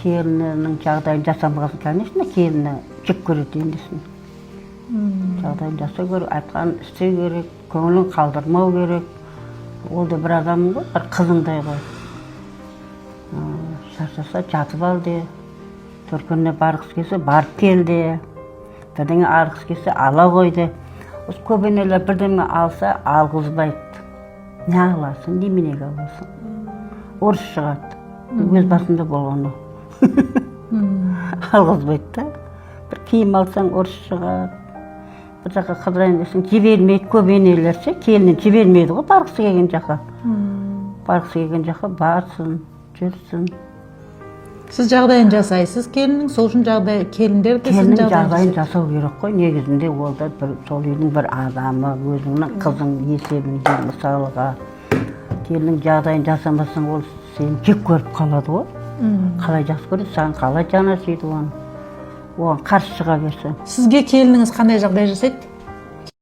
келінінің жағдайын жасамағасын, конечно, келіні жек көреді ендесін. Жағдайын жасау керек, айтқан істеу керек, көңілін қалдырмау керек. Ол да бір адамың ғой, бір қызыңдай ғой. Шаршаса жатып ал де, төркініне барғысы келсе барып кел де, бірдеңе алғысы келсе ала қой де. Осы көп енелер бірдеңе алса алғызбайды. Не аласың, неменеге аласың? Орыс шығады. Өз басында болғаны. Алғызбайды да. Бір киім алсаң орыс шығады. Бір жаққа қыдырайын десең, жібермейді. Көп енелер ше, келінін жібермейді ғой барғысы келген жаққа. Барғысы келген жаққа барсын, жүрсін. Сіз жағдайын жасайсыз келіннің, сол үшін келіндер де сіздің жағдайын жасау керек қой. Негізінде ол да сол үйдің бір адамы, өзіңнің қызың есебінде мысалға. Келіннің жағдайын жасамасаң, ол сені жек көріп қалады ғой. Қалай жақсы көреді, саған қалай жанасиды оны. Оған қарсы шыға берсең. Сізге келініңіз қандай жағдай жасайды?